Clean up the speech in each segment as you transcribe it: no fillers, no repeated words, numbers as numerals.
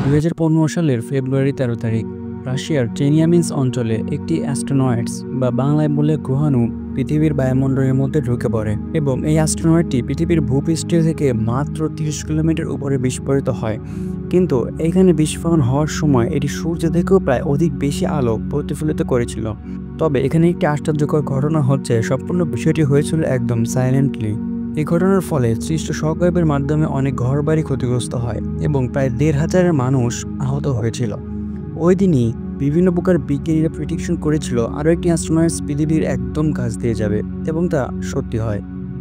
2015 সালের ফেব্রুয়ারি 13 তারিখ রাশিয়ার চেনিয়ামিন্স অঞ্চলে একটি অ্যাস্ট্রোনয়েডস বা বাংলায় বলে গ্রহাণু পৃথিবীর বায়ুমণ্ডলের মধ্যে ঢুকে পড়ে এবং এই অ্যাস্ট্রোনয়েডটি পৃথিবীর ভূপৃষ্ঠ থেকে মাত্র 30 কিলোমিটার উপরে বিস্ফোরিত হয়। কিন্তু এখানে বিস্ফোরণ হওয়ার সময় এটি সূর্য থেকেও প্রায় অধিক বেশি আলো প্রতিফলিত করেছিল। তবে এখানে একটি আশ্চর্যকর ঘটনা হচ্ছে, সম্পূর্ণ বিষয়টি হয়েছিল একদম সাইলেন্টলি। এই ঘটনার ফলে সৃষ্ট শকওয়েভের মাধ্যমে অনেক ঘরবাড়ি ক্ষতিগ্রস্ত হয় এবং প্রায় 1,500 মানুষ আহত হয়েছিল। ওই দিনই বিভিন্ন প্রকার বিজ্ঞানীরা প্রেডিকশন করেছিল আরও একটি অ্যাস্ট্রোনয়েডস পৃথিবীর একদম কাছ দিয়ে যাবে, এবং তা সত্যি হয়।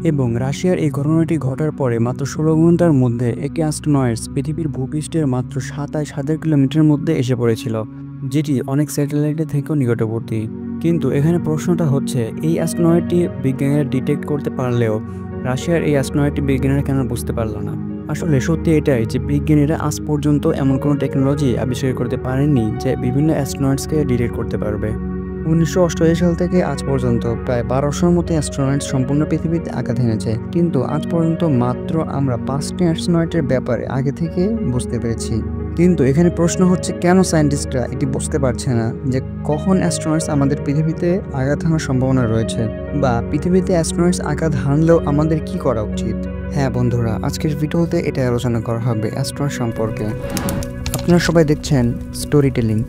এবং রাশিয়ার এই ঘটনাটি ঘটার পরে মাত্র 16 ঘন্টার মধ্যে একটি অ্যাস্ট্রোনয়েডস পৃথিবীর ভূপৃষ্ঠের মাত্র 27,000 কিলোমিটার মধ্যে এসে পড়েছিল, যেটি অনেক স্যাটেলাইটের থেকেও নিকটবর্তী। কিন্তু এখানে প্রশ্নটা হচ্ছে, এই অ্যাস্ট্রোনয়েডটি বিজ্ঞানীরা ডিটেক্ট করতে পারলেও রাশিয়ার এই অ্যাস্ট্রোনয়েডটি বিজ্ঞানীরা কেন বুঝতে পারল না? আসলে সত্যি এটাই যে বিজ্ঞানীরা আজ পর্যন্ত এমন কোনো টেকনোলজি আবিষ্কার করতে পারেননি যে বিভিন্ন অ্যাস্ট্রোনয়েডসকে ডিটেক্ট করতে পারবে। 1988 সাল থেকে আজ পর্যন্ত প্রায় 1200-র মতো অ্যাস্ট্রোনয়েডস সম্পূর্ণ পৃথিবীতে আঘাত এনেছে, কিন্তু আজ পর্যন্ত মাত্র আমরা 5টি অ্যাস্ট্রোনয়েডের ব্যাপারে আগে থেকে বুঝতে পেরেছি। কিন্তু এখানে প্রশ্ন হচ্ছে, কেন সায়েন্টিস্টরা এটি বুঝতে পারছে না যে কখন অ্যাস্ট্রোনয়েডস আমাদের পৃথিবীতে আঘাত হানার সম্ভাবনা রয়েছে, বা পৃথিবীতে অ্যাস্ট্রোনয়েডস আঘাত হানলেও আমাদের কি করা উচিত? হ্যাঁ বন্ধুরা, আজকের ভিডিওতে এটা আলোচনা করা হবে অ্যাস্ট্রোনয়েড সম্পর্কে। আপনারা সবাই দেখছেন স্টোরি টেলিং।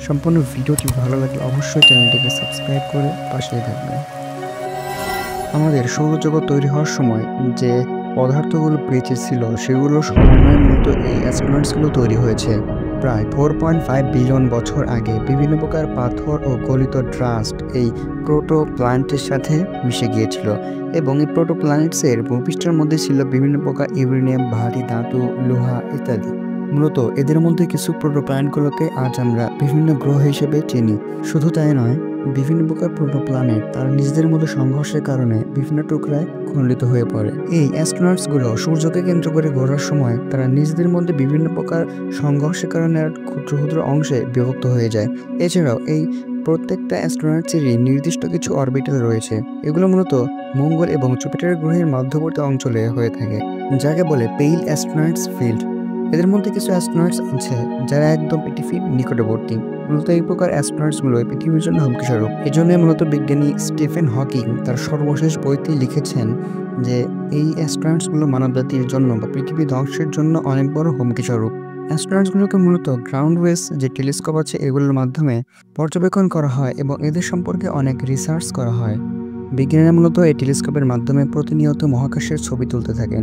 সম্পূর্ণ ভিডিওটি ভালো লাগলে অবশ্যই চ্যানেলটিকে সাবস্ক্রাইব করে পাশেই থাকবেন। আমাদের সৌরজগৎ তৈরি হওয়ার সময় যে পদার্থগুলো বেঁচে ছিল সেগুলোর সমন্বয়ে মূলত এই অ্যাস্ট্রোনয়েডসগুলো তৈরি হয়েছে। প্রায় 4.5 বিলিয়ন বছর আগে বিভিন্ন প্রকার পাথর ও গলিত ডাস্ট এই প্রোটো প্ল্যানেটের সাথে মিশে গিয়েছিল, এবং এই প্রোটো প্ল্যানেটসের ভূপৃষ্ঠের মধ্যে ছিল বিভিন্ন প্রকার ইউরেনিয়াম, ভারী ধাতু, লোহা ইত্যাদি। মূলত এদের মধ্যে কিছু প্রোটো প্ল্যানেটগুলোকে আজ আমরা বিভিন্ন গ্রহ হিসেবে চিনি। শুধু তাই নয়, বিভিন্ন প্রকার প্রোটো প্ল্যানেট তার নিজেদের মধ্যে সংঘর্ষের কারণে বিভিন্ন টুকরায় খণ্ডিত হয়ে পড়ে। এই অ্যাস্ট্রোনয়েডসগুলো সূর্যকে কেন্দ্র করে ঘোরার সময় তারা নিজেদের মধ্যে বিভিন্ন প্রকার সংঘর্ষের কারণে ক্ষুদ্র ক্ষুদ্র অংশে বিভক্ত হয়ে যায়। এছাড়াও এই প্রত্যেকটা অ্যাস্ট্রোনয়েডসেরই নির্দিষ্ট কিছু অরবিটাল রয়েছে। এগুলো মূলত মঙ্গল এবং জুপিটার গ্রহের মধ্যবর্তী অঞ্চলে হয়ে থাকে, যাকে বলে পেইল অ্যাস্ট্রোনয়েডস ফিল্ড। এদের মধ্যে কিছু অ্যাস্ট্রোনয়েডস আছে যারা একদম পৃথিবীর নিকটবর্তী। মূলত এই প্রকার অ্যাস্ট্রোনয়েডসগুলো পৃথিবীর জন্য হুমকিস্বরূপ। এজন্য মূলত বিজ্ঞানী স্টিফেন হকিং তার সর্বশেষ বইতে লিখেছেন যে এই অ্যাস্ট্রোনয়েডসগুলো মানবজাতির জন্য বা পৃথিবী ধ্বংসের জন্য অনেক বড় হুমকিস্বরূপ। অ্যাস্ট্রোনয়েডসগুলোকে মূলত গ্রাউন্ড ওয়েস যে টেলিস্কোপ আছে এগুলোর মাধ্যমে পর্যবেক্ষণ করা হয় এবং এদের সম্পর্কে অনেক রিসার্চ করা হয়। বিজ্ঞানীরা মূলত এই টেলিস্কোপের মাধ্যমে প্রতিনিয়ত মহাকাশের ছবি তুলতে থাকেন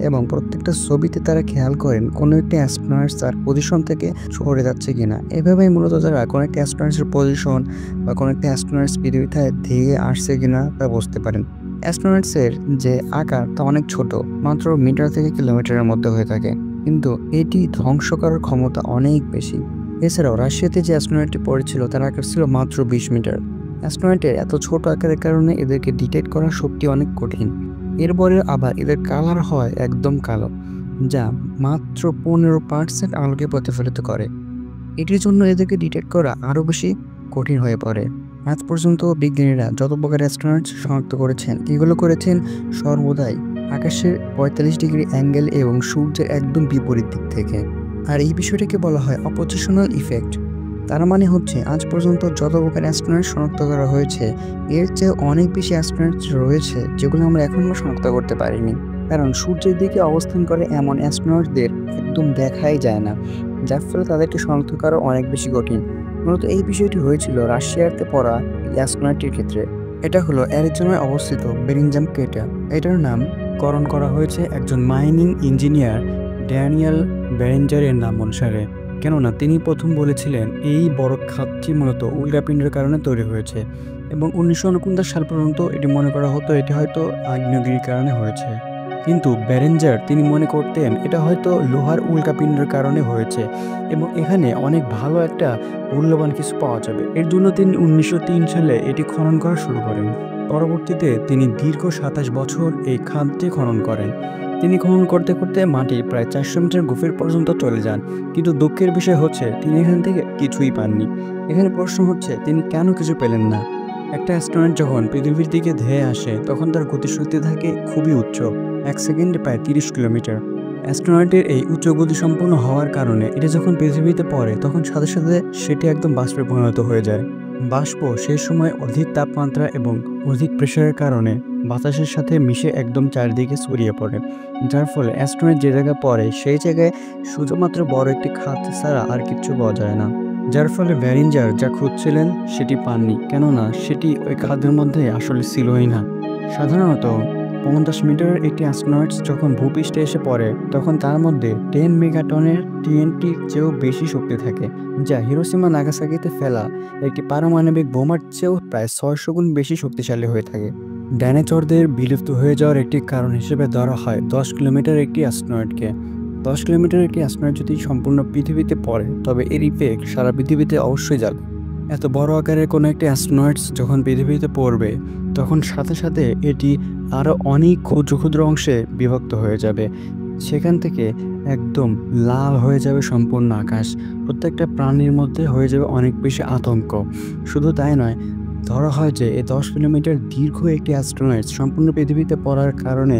এবং প্রত্যেকটা ছবিতে তারা খেয়াল করেন কোনো একটি অ্যাস্ট্রোনয়েডস তার পজিশন থেকে সরে যাচ্ছে কিনা। এভাবেই মূলত তারা কোনো একটি অ্যাস্ট্রোনয়েডসের পজিশন বা কোনো একটি অ্যাস্ট্রোনয়েডস পৃথিবীতে ধেয়ে আসছে কিনা তা বুঝতে পারেন। অ্যাস্ট্রোনয়েডসের যে আকার তা অনেক ছোট, মাত্র মিটার থেকে কিলোমিটারের মধ্যে হয়ে থাকে, কিন্তু এটি ধ্বংস করার ক্ষমতা অনেক বেশি। এছাড়াও রাশিয়াতে যে অ্যাস্ট্রোনয়েডটি পড়েছিল তার আকার ছিল মাত্র 20 মিটার। অ্যাস্ট্রোনয়েডের এত ছোট আকারের কারণে এদেরকে ডিটেক্ট করা সত্যি অনেক কঠিন। এরপরে আবার এদের কালার হয় একদম কালো, যা মাত্র 15% আলোকে প্রতিফলিত করে। এটির জন্য এদেরকে ডিটেক্ট করা আরও বেশি কঠিন হয়ে পড়ে। আজ পর্যন্ত বিজ্ঞানীরা যত প্রকার অ্যাস্ট্রোনয়েডস শনাক্ত করেছেন এগুলো করেছেন সর্বদাই আকাশের 45 ডিগ্রি অ্যাঙ্গেল এবং সূর্যের একদম বিপরীত দিক থেকে। আর এই বিষয়টাকে বলা হয় অপোজিশনাল ইফেক্ট। তার মানে হচ্ছে আজ পর্যন্ত যত প্রকার অ্যাস্ট্রোনয়েড শনাক্ত করা হয়েছে এর চেয়ে অনেক বেশি অ্যাস্ট্রোনয়েড রয়েছে যেগুলো আমরা এখনও শনাক্ত করতে পারিনি, কারণ সূর্যের দিকে অবস্থান করে এমন অ্যাস্ট্রোনয়েডদের একদম দেখাই যায় না, যার ফলে তাদেরকে শনাক্ত করা অনেক বেশি কঠিন। মূলত এই বিষয়টি হয়েছিল রাশিয়াতে পড়া অ্যাস্ট্রোনয়েডটির ক্ষেত্রে। এটা হলো অ্যারিজোনায় অবস্থিত বেরিঞ্জাম ক্রেটার। এটার নামকরণ করা হয়েছে একজন মাইনিং ইঞ্জিনিয়ার ড্যানিয়েল বেরেঞ্জারের নাম অনুসারে, কেননা তিনি প্রথম বলেছিলেন এই বড় খাতটি মূলত উল্কাপিণ্ডের কারণে তৈরি হয়েছে, এবং 1949 সাল পর্যন্ত এটি মনে করা হতো এটি হয়তো আগ্নেয়গিরির কারণে হয়েছে। কিন্তু বেরেঞ্জার তিনি মনে করতেন এটা হয়তো লোহার উল্কাপিণ্ডের কারণে হয়েছে এবং এখানে অনেক ভালো একটা মূল্যবান কিছু পাওয়া যাবে। এর জন্য তিনি 1903 সালে এটি খনন করা শুরু করেন। পরবর্তীতে তিনি দীর্ঘ 27 বছর এই খাতটি খনন করেন। তিনি খনন করতে করতে মাটি প্রায় 400 মিটার গভীর পর্যন্ত চলে যান, কিন্তু দুঃখের বিষয় হচ্ছে তিনি এখান থেকে কিছুই পাননি। এখানে প্রশ্ন হচ্ছে তিনি কেন কিছু পেলেন না? একটা অ্যাস্ট্রোনয়েড যখন পৃথিবীর দিকে ধেয়ে আসে তখন তার গতিশক্তি থাকে খুবই উচ্চ, 1 সেকেন্ডে প্রায় 30 কিলোমিটার। অ্যাস্ট্রোনয়েটের এই উচ্চ গতিসম্পন্ন হওয়ার কারণে এটা যখন পৃথিবীতে পড়ে তখন সাথে সাথে সেটি একদম বাষ্পে পরিণত হয়ে যায়। বাষ্প সেই সময় অধিক তাপমাত্রা এবং অধিক প্রেশারের কারণে বাতাসের সাথে মিশে একদম চারিদিকে ছড়িয়ে পড়ে, যার ফলে অ্যাস্ট্রয়েড যে জায়গায় পড়ে সেই জায়গায় শুধুমাত্র বড় একটি খাত ছাড়া আর কিচ্ছু পাওয়া যায় না। যার ফলে ভ্যারিঞ্জার যা খুঁজছিলেন সেটি পাননি, কেননা সেটি ওই খাদের মধ্যে আসলে ছিলই না। সাধারণত 50 মিটারের একটি অ্যাস্ট্রয়েড যখন ভূপৃষ্ঠে এসে পড়ে তখন তার মধ্যে 10 মেগাটনের টিএনটির চেয়েও বেশি শক্তি থাকে, যা হিরোশিমা নাগাসাকিতে ফেলা একটি পারমাণবিক বোমার চেয়েও প্রায় 600 গুণ বেশি শক্তিশালী হয়ে থাকে। ডাইনোসরদের বিলুপ্ত হয়ে যাওয়ার একটি কারণ হিসেবে ধরা হয় 10 কিলোমিটার একটি অ্যাস্ট্রয়েডকে। 10 কিলোমিটার একটি অ্যাস্ট্রয়েড যদি সম্পূর্ণ পৃথিবীতে পড়ে তবে এর ইফেক্ট সারা পৃথিবীতে অবশ্যই যাবে। এত বড় আকারের কোনো একটি অ্যাস্ট্রয়েড যখন পৃথিবীতে পড়বে তখন সাথে সাথে এটি আরও অনেক ক্ষুদ্র ক্ষুদ্র অংশে বিভক্ত হয়ে যাবে। সেখান থেকে একদম লাল হয়ে যাবে সম্পূর্ণ আকাশ। প্রত্যেকটা প্রাণীর মধ্যে হয়ে যাবে অনেক বেশি আতঙ্ক। শুধু তাই নয়, ধরা হয় যে এই 10 কিলোমিটার দীর্ঘ একটি অ্যাস্ট্রয়েড সম্পূর্ণ পৃথিবীতে পড়ার কারণে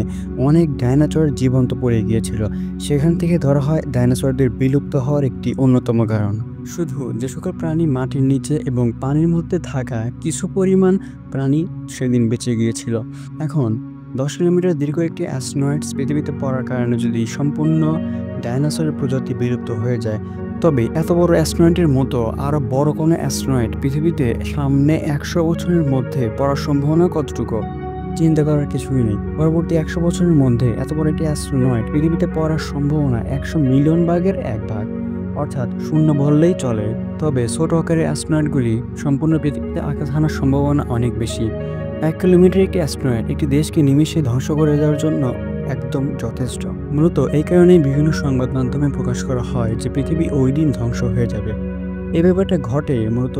অনেক ডাইনোসর জীবন্ত পড়ে গিয়েছিল। সেখান থেকে ধরা হয় ডাইনোসরদের বিলুপ্ত হওয়ার একটি অন্যতম কারণ। শুধু যে সকল প্রাণী মাটির নিচে এবং পানির মধ্যে থাকা কিছু পরিমাণ প্রাণী সেদিন বেঁচে গিয়েছিল। এখন 10 কিলোমিটার দীর্ঘ একটি অ্যাস্ট্রয়েড পৃথিবীতে পড়ার কারণে যদি সম্পূর্ণ ডাইনোসরের প্রজাতি বিলুপ্ত হয়ে যায়, তবে এত বড় অ্যাস্ট্রয়েডের মতো আরও বড় কোনো অ্যাস্ট্রয়েড পৃথিবীতে সামনে 100 বছরের মধ্যে পড়ার সম্ভাবনা কতটুকু? চিন্তা করার কিছুই নেই। পরবর্তী 100 বছরের মধ্যে এত বড় একটি অ্যাস্ট্রয়েড পৃথিবীতে পড়ার সম্ভাবনা 100 মিলিয়ন ভাগের 1 ভাগ, অর্থাৎ শূন্য বললেই চলে। তবে ছোট আকারের অ্যাস্ট্রয়েডগুলি সম্পূর্ণ পৃথিবীতে আঘাত হানার সম্ভাবনা অনেক বেশি। 1 কিলোমিটার একটি অ্যাস্ট্রয়েড একটি দেশকে নিমেষে ধ্বংস করে দেওয়ার জন্য একদম যথেষ্ট। মূলত এই কারণেই বিভিন্ন সংবাদ মাধ্যমে প্রকাশ করা হয় যে পৃথিবী ওই দিন ধ্বংস হয়ে যাবে। এই ব্যাপারটা ঘটে মূলত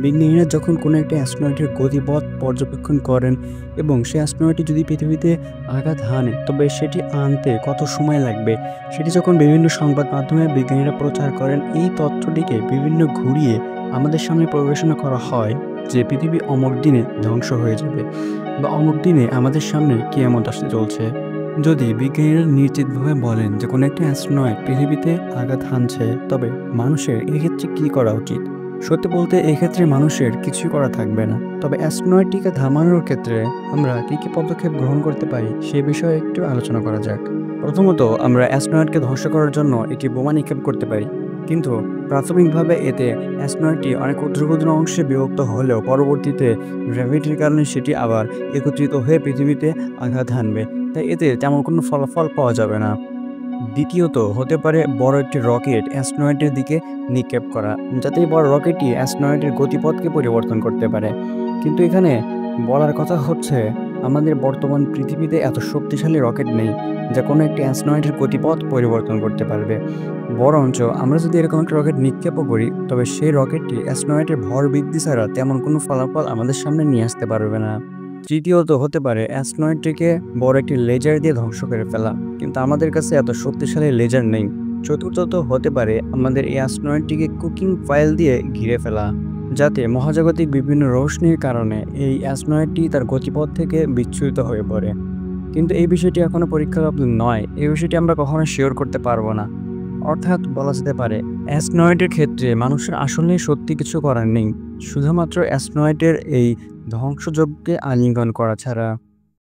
বিজ্ঞানীরা যখন কোনো একটা অ্যাস্ট্রয়েডের গতিপথ পর্যবেক্ষণ করেন এবং সেই অ্যাস্ট্রয়েডটি যদি পৃথিবীতে আঘাত হানে তবে সেটি আনতে কত সময় লাগবে সেটি যখন বিভিন্ন সংবাদ মাধ্যমে বিজ্ঞানীরা প্রচার করেন, এই তথ্যটিকে বিভিন্ন ঘুরিয়ে আমাদের সামনে পরিবেশনা করা হয় যে পৃথিবী অমুক দিনে ধ্বংস হয়ে যাবে বা অমুক দিনে আমাদের সামনে কিয়ামত আসতে চলছে। যদি বিজ্ঞানীরা নিশ্চিতভাবে বলেন যে কোনো একটা অ্যাস্ট্রয়েড পৃথিবীতে আঘাত হানছে, তবে মানুষের এক্ষেত্রে কী করা উচিত? সত্যি বলতে এক্ষেত্রে মানুষের কিছুই করা থাকবে না। তবে অ্যাস্ট্রয়েডটিকে থামানোর ক্ষেত্রে আমরা কী কী পদক্ষেপ গ্রহণ করতে পারি সে বিষয়ে একটু আলোচনা করা যাক। প্রথমত, আমরা অ্যাস্ট্রয়েডকে ধ্বংস করার জন্য একটি বোমা নিক্ষেপ করতে পারি, কিন্তু প্রাথমিকভাবে এতে অ্যাস্ট্রয়েডটি অনেক ক্ষুদ্র ক্ষুদ্র অংশে বিভক্ত হলেও পরবর্তীতে গ্র্যাভিটির কারণে সেটি আবার একত্রিত হয়ে পৃথিবীতে আঘাত হানবে, তাই এতে তেমন কোনো ফলাফল পাওয়া যাবে না। দ্বিতীয়ত, হতে পারে বড় একটি রকেট অ্যাস্ট্রয়েডের দিকে নিক্ষেপ করা, যাতে এই বড় রকেটটি অ্যাস্ট্রয়েডের গতিপথকে পরিবর্তন করতে পারে। কিন্তু এখানে বলার কথা হচ্ছে আমাদের বর্তমান পৃথিবীতে এত শক্তিশালী রকেট নেই যা কোনো একটি অ্যাস্ট্রয়েডের গতিপথ পরিবর্তন করতে পারবে। বরঞ্চ আমরা যদি এরকম একটা রকেট নিক্ষেপও করি তবে সেই রকেটটি অ্যাস্ট্রয়েডের ভর বৃদ্ধি ছাড়া তেমন কোনো ফলাফল আমাদের সামনে নিয়ে আসতে পারবে না। তৃতীয়ত, হতে পারে অ্যাস্ট্রয়েডটিকে বড় একটি লেজার দিয়ে ধ্বংস করে ফেলা, কিন্তু আমাদের কাছে এত শক্তিশালী লেজার নেই। চতুর্থত, হতে পারে আমাদের এই অ্যাস্ট্রয়েডটিকে কুকিং ফাইল দিয়ে ঘিরে ফেলা, যাতে মহাজাগতিক বিভিন্ন রোশনির কারণে এই অ্যাস্ট্রয়েডটি তার গতিপথ থেকে বিচ্যুত হয়ে পড়ে। কিন্তু এই বিষয়টি এখনও পরীক্ষালব্ধ নয়, এই বিষয়টি আমরা কখনো শিওর করতে পারবো না। অর্থাৎ বলা যেতে পারে অ্যাস্ট্রয়েডের ক্ষেত্রে মানুষের আসলে সত্যি কিছু করার নেই, শুধুমাত্র অ্যাস্ট্রয়েডের এই ধ্বংসযজ্ঞকে আলিঙ্গন করা ছাড়া।